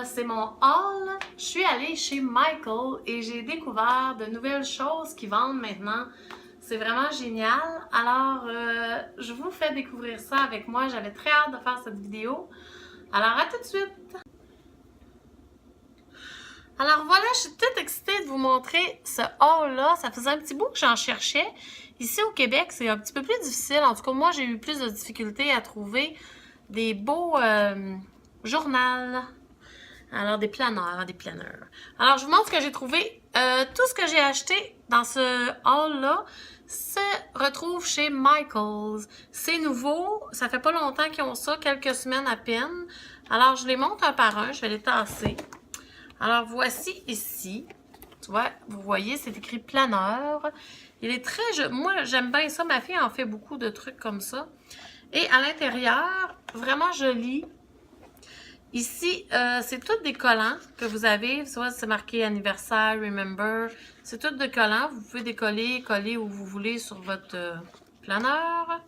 C'est mon haul. Je suis allée chez Michael et j'ai découvert de nouvelles choses qui vendent maintenant. C'est vraiment génial. Alors, je vous fais découvrir ça avec moi. J'avais très hâte de faire cette vidéo. Alors, à tout de suite! Alors voilà, je suis toute excitée de vous montrer ce haul-là. Ça faisait un petit bout que j'en cherchais. Ici au Québec, c'est un petit peu plus difficile. En tout cas, moi, j'ai eu plus de difficultés à trouver des beaux journaux. Alors, des planeurs. Alors, je vous montre ce que j'ai trouvé. Tout ce que j'ai acheté dans ce haul-là se retrouve chez Michaels. C'est nouveau. Ça fait pas longtemps qu'ils ont ça, quelques semaines à peine. Alors, je les monte un par un. Je vais les tasser. Alors, voici ici. Tu vois, vous voyez, c'est écrit planeur. Il est très... Moi, j'aime bien ça. Ma fille en fait beaucoup de trucs comme ça. Et à l'intérieur, vraiment joli. Ici, c'est tous des collants que vous avez. Soit c'est marqué anniversaire, remember. C'est tous des collants. Vous pouvez décoller, coller où vous voulez sur votre planeur.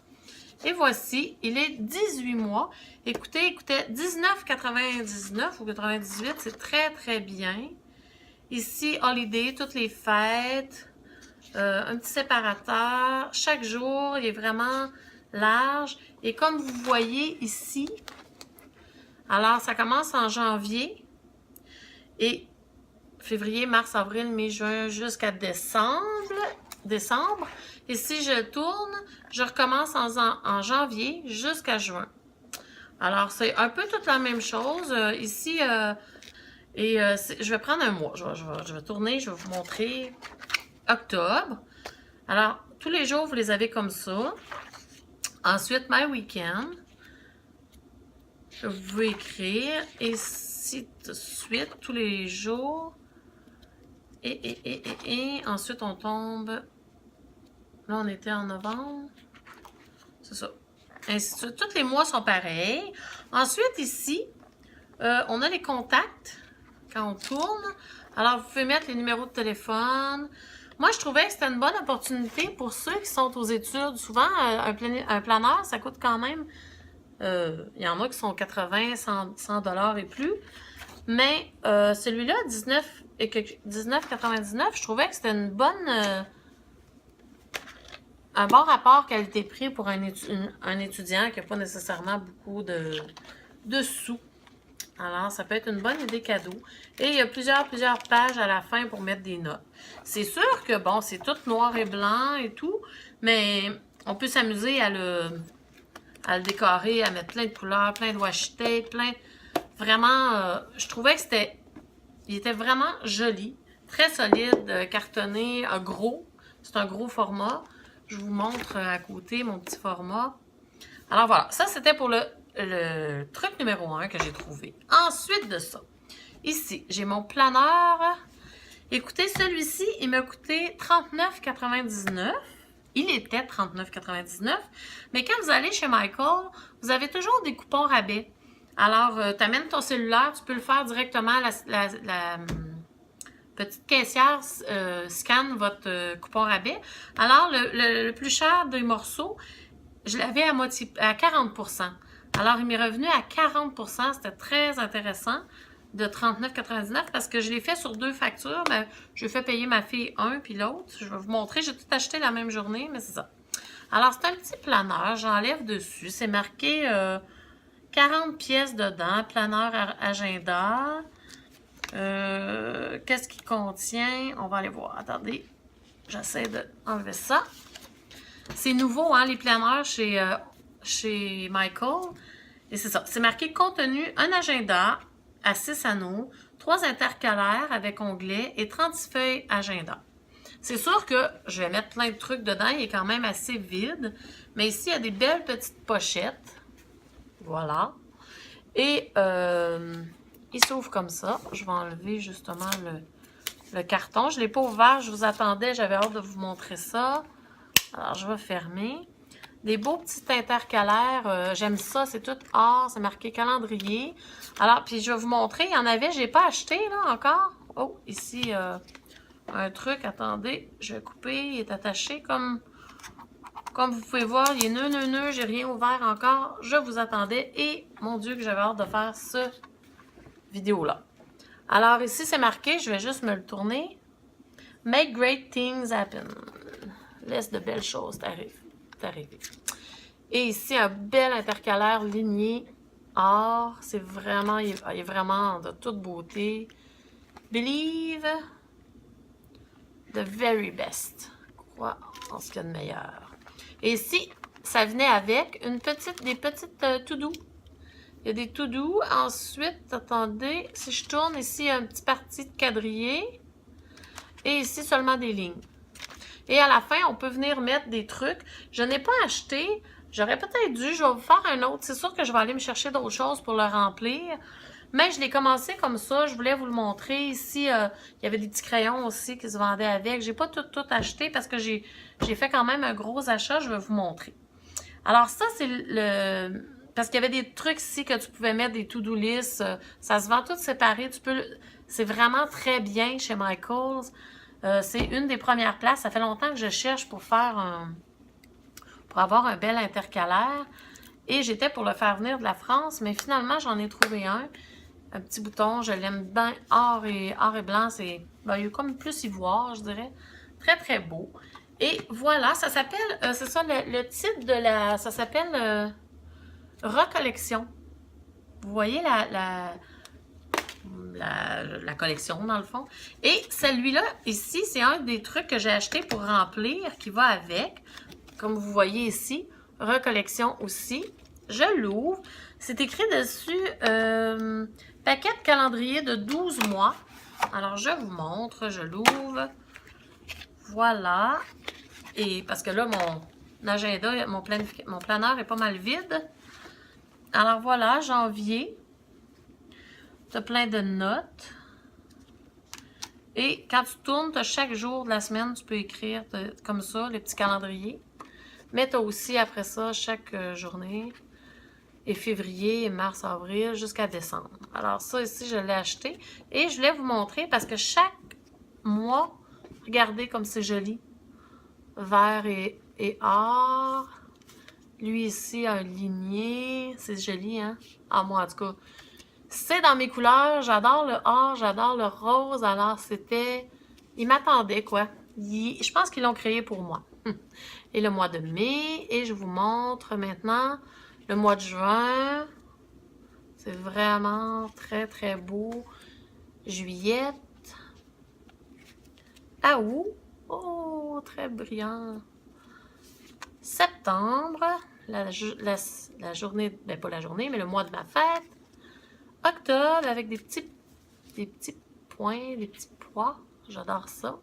Et voici, il est 18 mois. Écoutez, il coûtait 19,99 ou 98. C'est très, très bien. Ici, holiday, toutes les fêtes. Un petit séparateur. Chaque jour, il est vraiment large. Et comme vous voyez ici, alors, ça commence en janvier et février, mars, avril, mai, juin, jusqu'à décembre. Et si je tourne, je recommence en janvier jusqu'à juin. Alors, c'est un peu toute la même chose. Ici, je vais prendre un mois. Je vais tourner, je vais vous montrer octobre. Alors, tous les jours, vous les avez comme ça. Ensuite, My Weekend. Vous pouvez écrire, et ainsi de suite, tous les jours. Et ensuite, on tombe... Là, on était en novembre. C'est ça. Ainsi de suite. Tous les mois sont pareils. Ensuite, ici, on a les contacts quand on tourne. Alors, vous pouvez mettre les numéros de téléphone. Moi, je trouvais que c'était une bonne opportunité pour ceux qui sont aux études. Souvent, un planeur, ça coûte quand même... il y en a qui sont 80, 100 dollars et plus. Mais celui-là, 19,99, je trouvais que c'était une bonne... un bon rapport qualité-prix pour un étudiant qui n'a pas nécessairement beaucoup de sous. Alors, ça peut être une bonne idée cadeau. Et il y a plusieurs pages à la fin pour mettre des notes. C'est sûr que, bon, c'est tout noir et blanc et tout, mais on peut s'amuser à le décorer, à mettre plein de couleurs, plein de washi tape, plein... Vraiment, je trouvais que il était vraiment joli, très solide, cartonné, gros. C'est un gros format. Je vous montre à côté mon petit format. Alors voilà, ça c'était pour le truc numéro 1 que j'ai trouvé. Ensuite de ça, ici, j'ai mon planeur. Écoutez, celui-ci, il m'a coûté 39,99. Il était 39,99. Mais quand vous allez chez Michael, vous avez toujours des coupons rabais. Alors, tu amènes ton cellulaire, tu peux le faire directement. La petite caissière scanne votre coupon rabais. Alors, le plus cher des morceaux, je l'avais à 40%. Alors, il m'est revenu à 40%. C'était très intéressant de 39,99 parce que je l'ai fait sur 2 factures. Ben, je fais payer ma fille un puis l'autre. Je vais vous montrer. J'ai tout acheté la même journée, mais c'est ça. Alors, c'est un petit planeur. J'enlève dessus. C'est marqué 40 pièces dedans. Planeur agenda. Qu'est-ce qu'il contient? On va aller voir. Attendez. J'essaie d'enlever ça. C'est nouveau, hein, les planeurs chez Michael. Et c'est ça. C'est marqué contenu, un agenda à 6 anneaux, 3 intercalaires avec onglet et 36 feuilles agenda. C'est sûr que je vais mettre plein de trucs dedans. Il est quand même assez vide. Mais ici, il y a des belles petites pochettes. Voilà. Et il s'ouvre comme ça. Je vais enlever justement le carton. Je ne l'ai pas ouvert. Je vous attendais. J'avais hâte de vous montrer ça. Alors, je vais fermer. Des beaux petits intercalaires. J'aime ça. C'est tout or. C'est marqué calendrier. Alors, puis je vais vous montrer. Il y en avait. Je n'ai pas acheté, là, encore. Oh, ici, un truc. Attendez. Je vais couper. Il est attaché comme vous pouvez voir. Il est nœud. J'ai rien ouvert encore. Je vous attendais. Et, mon Dieu, que j'avais hâte de faire ce vidéo-là. Alors ici, c'est marqué, je vais juste me le tourner. Make great things happen. Laisse de belles choses t'arriver. Et ici, un bel intercalaire ligné or. C'est vraiment, il est vraiment de toute beauté. Believe the very best. Crois en ce qu'il y a de meilleur. Et ici, ça venait avec des petites to-do. Il y a des to-do. Ensuite, attendez, si je tourne ici, il y a un petit parti de quadrillé. Et ici, seulement des lignes. Et à la fin, on peut venir mettre des trucs. Je n'ai pas acheté. J'aurais peut-être dû. Je vais vous faire un autre. C'est sûr que je vais aller me chercher d'autres choses pour le remplir. Mais je l'ai commencé comme ça. Je voulais vous le montrer. Ici, il y avait des petits crayons aussi qui se vendaient avec. J'ai pas tout acheté parce que j'ai fait quand même un gros achat. Je vais vous montrer. Alors ça, c'est le... Parce qu'il y avait des trucs ici que tu pouvais mettre, des to-do lists. Ça se vend tout séparé. C'est vraiment très bien chez Michaels. C'est une des premières places. Ça fait longtemps que je cherche pour avoir un bel intercalaire. Et j'étais pour le faire venir de la France, mais finalement, j'en ai trouvé un. Un petit bouton, je l'aime bien. Or et blanc, c'est il est comme plus ivoire, je dirais. Très, très beau. Et voilà, ça s'appelle, c'est ça, le titre de la... Ça s'appelle Recollection. Vous voyez la collection, dans le fond. Et celui-là, ici, c'est un des trucs que j'ai acheté pour remplir, qui va avec. Comme vous voyez ici, Recollection aussi. Je l'ouvre. C'est écrit dessus, paquet de calendrier de 12 mois. Alors, je vous montre, je l'ouvre. Voilà. Et parce que là, mon agenda, mon planeur est pas mal vide. Alors, voilà, janvier. Tu as plein de notes. Et quand tu tournes, tu as chaque jour de la semaine, tu peux écrire comme ça, les petits calendriers. Mais tu as aussi, après ça, chaque journée. Et février, mars, avril, jusqu'à décembre. Alors ça, ici, je l'ai acheté. Et je voulais vous montrer parce que chaque mois, regardez comme c'est joli. Vert et or. Lui ici, un ligné. C'est joli, hein? Ah, moi, en tout cas, c'est dans mes couleurs. J'adore le or, j'adore le rose. Alors, c'était... Il m'attendait, quoi. Je pense qu'ils l'ont créé pour moi. Et le mois de mai. Et je vous montre maintenant le mois de juin. C'est vraiment très, très beau. Juillet. Août. Oh, très brillant. Septembre. La journée, ben pas la journée, mais le mois de ma fête. Octobre avec des petits points, des petits pois. J'adore ça.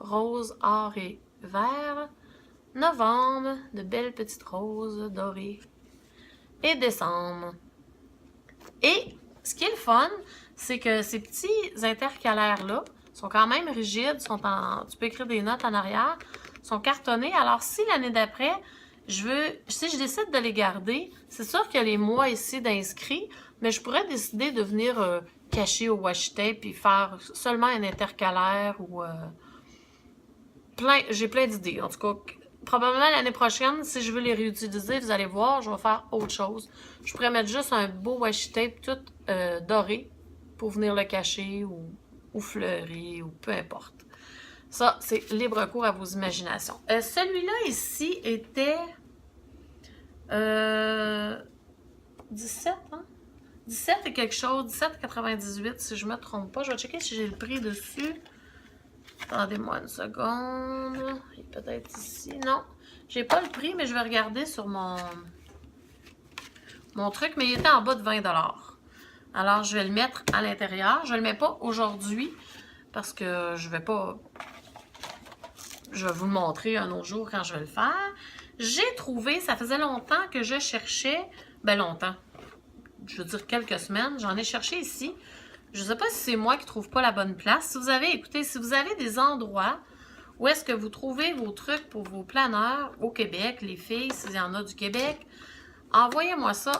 Rose, or et vert. Novembre, de belles petites roses dorées. Et décembre. Et ce qui est le fun, c'est que ces petits intercalaires-là sont quand même rigides. Tu peux écrire des notes en arrière. Sont cartonnés. Alors, si l'année d'après, si je décide de les garder, c'est sûr qu'il y a les mois ici d'inscrits, mais je pourrais décider de venir cacher au washi tape et faire seulement un intercalaire ou j'ai plein d'idées. En tout cas, probablement l'année prochaine, si je veux les réutiliser, vous allez voir, je vais faire autre chose. Je pourrais mettre juste un beau washi tape tout doré pour venir le cacher ou fleuri ou peu importe. Ça, c'est libre cours à vos imaginations. Celui-là ici était 17, hein? 17 et quelque chose, 17,98 si je ne me trompe pas. Je vais checker si j'ai le prix dessus. Attendez-moi une seconde. Il est peut-être ici. Non, j'ai pas le prix, mais je vais regarder sur mon truc. Mais il était en bas de 20 $. Alors, je vais le mettre à l'intérieur. Je ne le mets pas aujourd'hui parce que je vais vous le montrer un autre jour quand je vais le faire. J'ai trouvé, ça faisait longtemps que je cherchais, longtemps, je veux dire quelques semaines, j'en ai cherché ici. Je ne sais pas si c'est moi qui ne trouve pas la bonne place. Si vous avez des endroits où est-ce que vous trouvez vos trucs pour vos planeurs au Québec, les filles, s'il y en a du Québec, envoyez-moi ça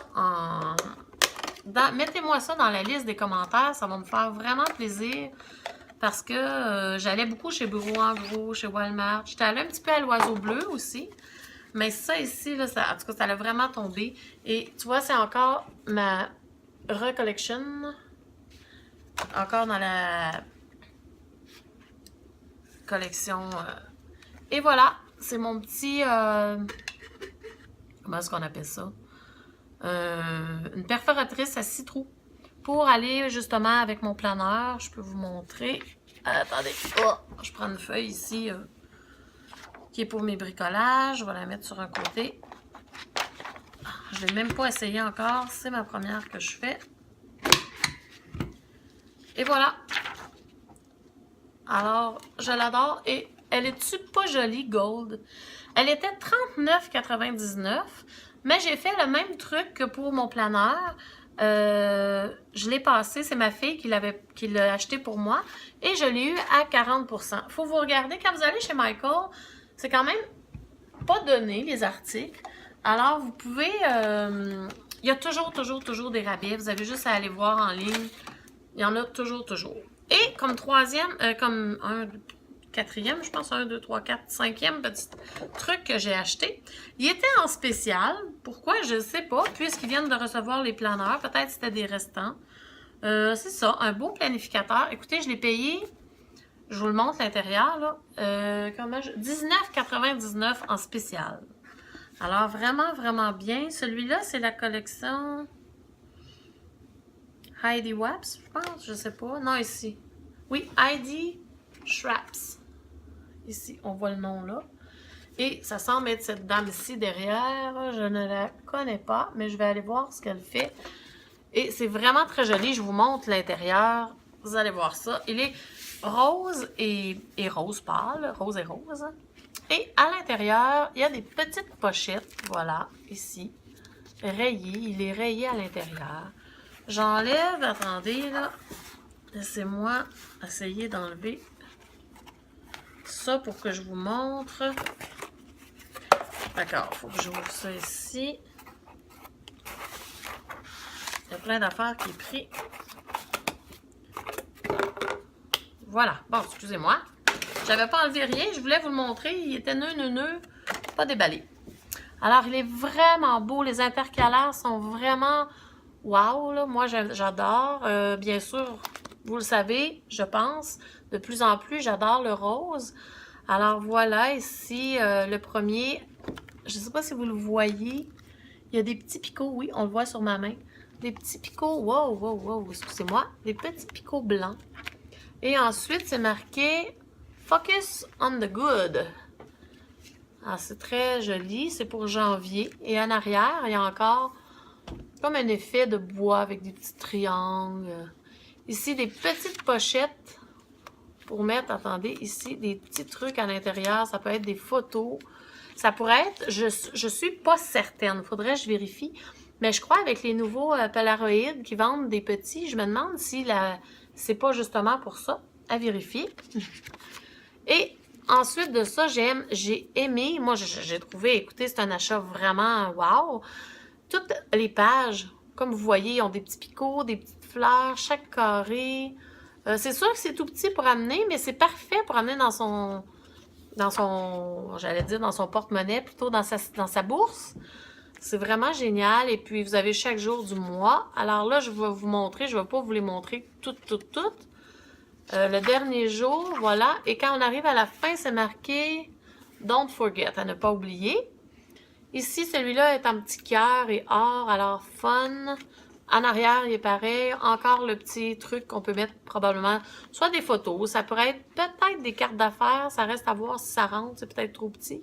mettez-moi ça dans la liste des commentaires, ça va me faire vraiment plaisir. Parce que j'allais beaucoup chez Bureau en Gros, chez Walmart. J'étais allée un petit peu à l'Oiseau Bleu aussi. Mais ça ici, là, en tout cas, ça a vraiment tombé. Et tu vois, c'est encore ma Recollection. Encore dans la collection. Et voilà, c'est mon petit... comment est-ce qu'on appelle ça? Une perforatrice à 6 trous. Pour aller justement avec mon planeur, je peux vous montrer. Attendez, oh, je prends une feuille ici qui est pour mes bricolages. Je vais la mettre sur un côté. Je ne l'ai même pas essayé encore. C'est ma première que je fais. Et voilà. Alors, je l'adore. Et elle est-tu pas jolie, Gold? Elle était 39,99. Mais j'ai fait le même truc que pour mon planeur. Je l'ai passé, c'est ma fille qui l'a acheté pour moi. Et je l'ai eu à 40%. Il faut vous regarder, quand vous allez chez Michael, c'est quand même pas donné, les articles. Alors, vous pouvez... il y a toujours des rabais. Vous avez juste à aller voir en ligne. Il y en a toujours. Et comme troisième, comme quatrième, je pense, 1, 2, 3, 4, cinquième petit truc que j'ai acheté. Il était en spécial. Pourquoi? Je ne sais pas. Puisqu'ils viennent de recevoir les planeurs. Peut-être c'était des restants. C'est ça, un beau planificateur. Écoutez, je l'ai payé. Je vous le montre l'intérieur, là. 19,99 en spécial. Alors, vraiment bien. Celui-là, c'est la collection Heidi Waps, je pense. Je sais pas. Non, ici. Oui, Heidi Schraps. Ici, on voit le nom là. Et ça semble être cette dame-ci derrière. Je ne la connais pas, mais je vais aller voir ce qu'elle fait. Et c'est vraiment très joli. Je vous montre l'intérieur. Vous allez voir ça. Il est rose et rose pâle. Rose et rose. Et à l'intérieur, il y a des petites pochettes. Voilà, ici. Rayé. Il est rayé à l'intérieur. J'enlève. Attendez, là. Laissez-moi essayer d'enlever ça pour que je vous montre. D'accord, il faut que j'ouvre ça ici. Il y a plein d'affaires qui est pris. Voilà. Bon, excusez-moi. J'avais pas enlevé rien. Je voulais vous le montrer. Il était neuneux, pas déballé. Alors, il est vraiment beau. Les intercalaires sont vraiment... Wow, là. Moi, j'adore. Bien sûr, vous le savez, je pense. De plus en plus, j'adore le rose. Alors, voilà. Ici, le premier... Je ne sais pas si vous le voyez. Il y a des petits picots. Oui, on le voit sur ma main. Des petits picots. Wow. Excusez-moi. Des petits picots blancs. Et ensuite, c'est marqué Focus on the Good. Ah, c'est très joli. C'est pour janvier. Et en arrière, il y a encore comme un effet de bois avec des petits triangles. Ici, des petites pochettes pour mettre, attendez, ici, des petits trucs à l'intérieur. Ça peut être des photos. Ça pourrait être, je suis pas certaine. Faudrait que je vérifie. Mais je crois avec les nouveaux Polaroid qui vendent des petits, je me demande si c'est pas justement pour ça. À vérifier. Et ensuite de ça, j'ai aimé. Moi, j'ai trouvé, écoutez, c'est un achat vraiment wow. Toutes les pages, comme vous voyez, ils ont des petits picots, des petites fleurs, chaque carré. C'est sûr que c'est tout petit pour amener, mais c'est parfait pour amener dans son j'allais dire dans son porte-monnaie, plutôt dans sa bourse. C'est vraiment génial. Et puis, vous avez chaque jour du mois. Alors là, je vais vous montrer. Je ne vais pas vous les montrer toutes. Le dernier jour, voilà. Et quand on arrive à la fin, c'est marqué « Don't forget », à ne pas oublier. Ici, celui-là est en petit cœur et or, alors fun. En arrière, il est pareil. Encore le petit truc qu'on peut mettre probablement, soit des photos, ça pourrait être peut-être des cartes d'affaires, ça reste à voir si ça rentre, c'est peut-être trop petit.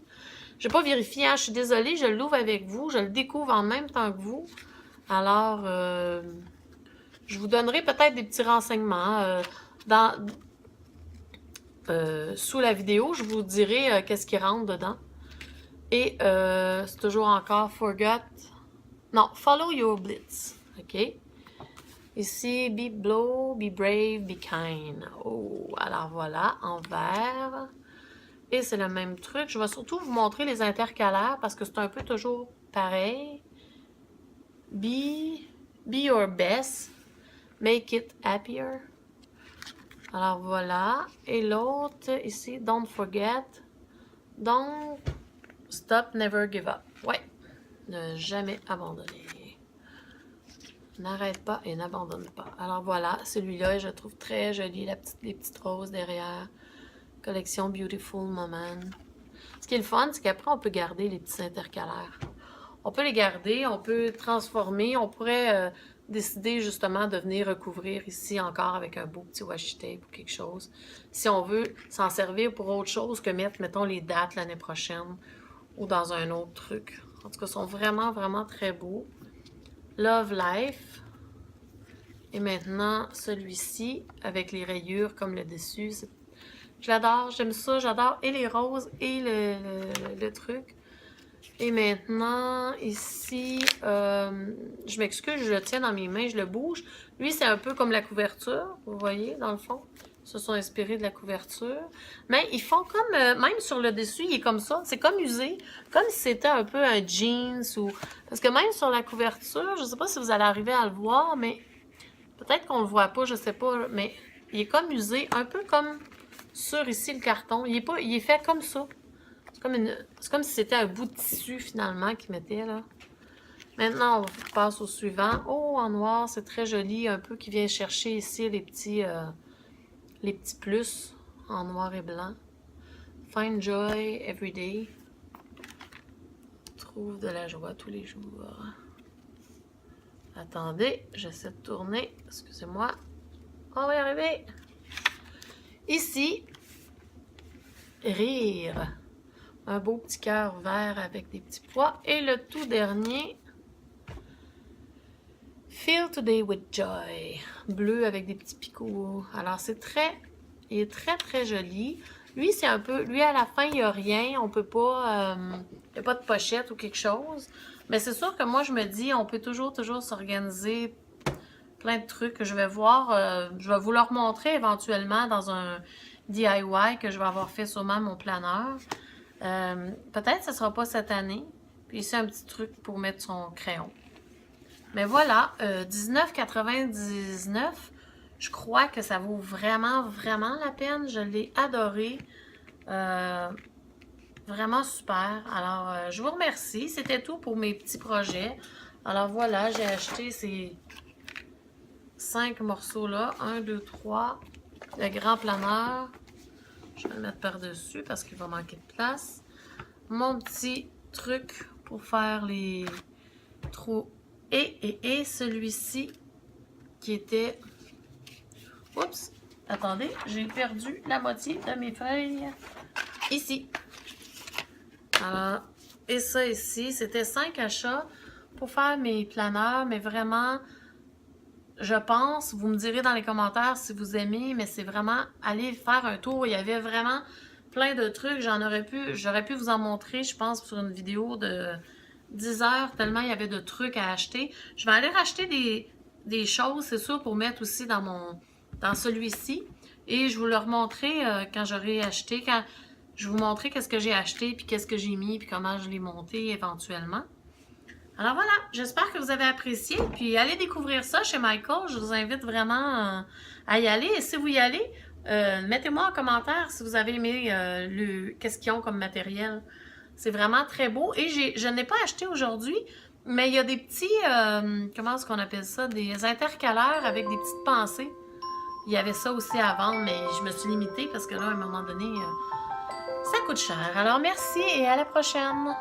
Je n'ai pas vérifié, hein, je suis désolée, je l'ouvre avec vous, je le découvre en même temps que vous. Alors, je vous donnerai peut-être des petits renseignements. Sous la vidéo, je vous dirai qu'est-ce qui rentre dedans. Et c'est toujours encore forget. Non, follow your blitz. OK? Ici, be blow, be brave, be kind. Oh, alors voilà, en vert. Et c'est le même truc. Je vais surtout vous montrer les intercalaires parce que c'est un peu toujours pareil. Be your best. Make it happier. Alors voilà. Et l'autre ici, don't forget. Don't stop, never give up. Ouais. Ne jamais abandonner. N'arrête pas et n'abandonne pas. Alors voilà, celui-là, je le trouve très joli, les petites roses derrière. Collection Beautiful Moment. Ce qui est le fun, c'est qu'après, on peut garder les petits intercalaires. On peut les garder, on peut transformer, on pourrait décider justement de venir recouvrir ici encore avec un beau petit washi tape ou quelque chose. Si on veut s'en servir pour autre chose que mettre, mettons, les dates l'année prochaine ou dans un autre truc. En tout cas, ils sont vraiment, vraiment très beaux. Love Life. Et maintenant, celui-ci, avec les rayures comme le dessus. Je l'adore, j'aime ça, j'adore et les roses et le truc. Et maintenant, ici, je m'excuse, je le tiens dans mes mains, je le bouge. Lui, c'est un peu comme la couverture, vous voyez, dans le fond. Ils se sont inspirés de la couverture. Mais ils font comme, même sur le dessus, il est comme ça. C'est comme usé, comme si c'était un peu un jeans ou... Parce que même sur la couverture, je ne sais pas si vous allez arriver à le voir, mais peut-être qu'on le voit pas, je sais pas, mais il est comme usé, un peu comme sur ici le carton. Il est fait comme ça. C'est comme si c'était un bout de tissu finalement qu'ils mettaient là. Maintenant, on passe au suivant. Oh, en noir, c'est très joli, un peu qui vient chercher ici les petits plus en noir et blanc. Find joy every day. Trouve de la joie tous les jours. Attendez, j'essaie de tourner. Excusez-moi. On va y arriver. Ici, rire. Un beau petit cœur vert avec des petits pois. Et le tout dernier, Feel Today with Joy. Bleu avec des petits picots. Alors, il est très, très joli. Lui, c'est un peu... Lui, à la fin, il n'y a rien. On peut pas... il n'y a pas de pochette ou quelque chose. Mais c'est sûr que moi, je me dis, on peut toujours s'organiser plein de trucs que je vais voir. Je vais vous leur montrer éventuellement dans un DIY que je vais avoir fait sûrement mon planeur. Peut-être que ce ne sera pas cette année. Puis ici, un petit truc pour mettre son crayon. Mais voilà, 19,99. Je crois que ça vaut vraiment, vraiment la peine. Je l'ai adoré. Vraiment super. Alors, je vous remercie. C'était tout pour mes petits projets. Alors voilà, j'ai acheté ces 5 morceaux-là. 1, 2, 3. Le grand planeur. Je vais le mettre par-dessus parce qu'il va manquer de place. Mon petit truc pour faire les trous. Et celui-ci qui était... Oups! Attendez, j'ai perdu la moitié de mes feuilles. Ici. Alors, et ça ici, c'était 5 achats pour faire mes planeurs, mais vraiment... Je pense, vous me direz dans les commentaires si vous aimez, mais c'est vraiment aller faire un tour. Il y avait vraiment plein de trucs. J'aurais pu vous en montrer, je pense, sur une vidéo de 10 heures, tellement il y avait de trucs à acheter. Je vais aller racheter des choses, c'est sûr, pour mettre aussi dans celui-ci. Et je vais vous le remontrer quand j'aurai acheté, quand je vais vous montrer qu'est-ce que j'ai acheté, puis qu'est-ce que j'ai mis, puis comment je l'ai monté éventuellement. Alors voilà, j'espère que vous avez apprécié. Puis allez découvrir ça chez Michael. Je vous invite vraiment à y aller. Et si vous y allez, mettez-moi en commentaire si vous avez aimé qu'est-ce qu'ils ont comme matériel. C'est vraiment très beau. Et je n'ai pas acheté aujourd'hui, mais il y a des petits, comment est-ce qu'on appelle ça? Des intercalaires avec des petites pensées. Il y avait ça aussi à vendre, mais je me suis limitée parce que là, à un moment donné, ça coûte cher. Alors merci et à la prochaine!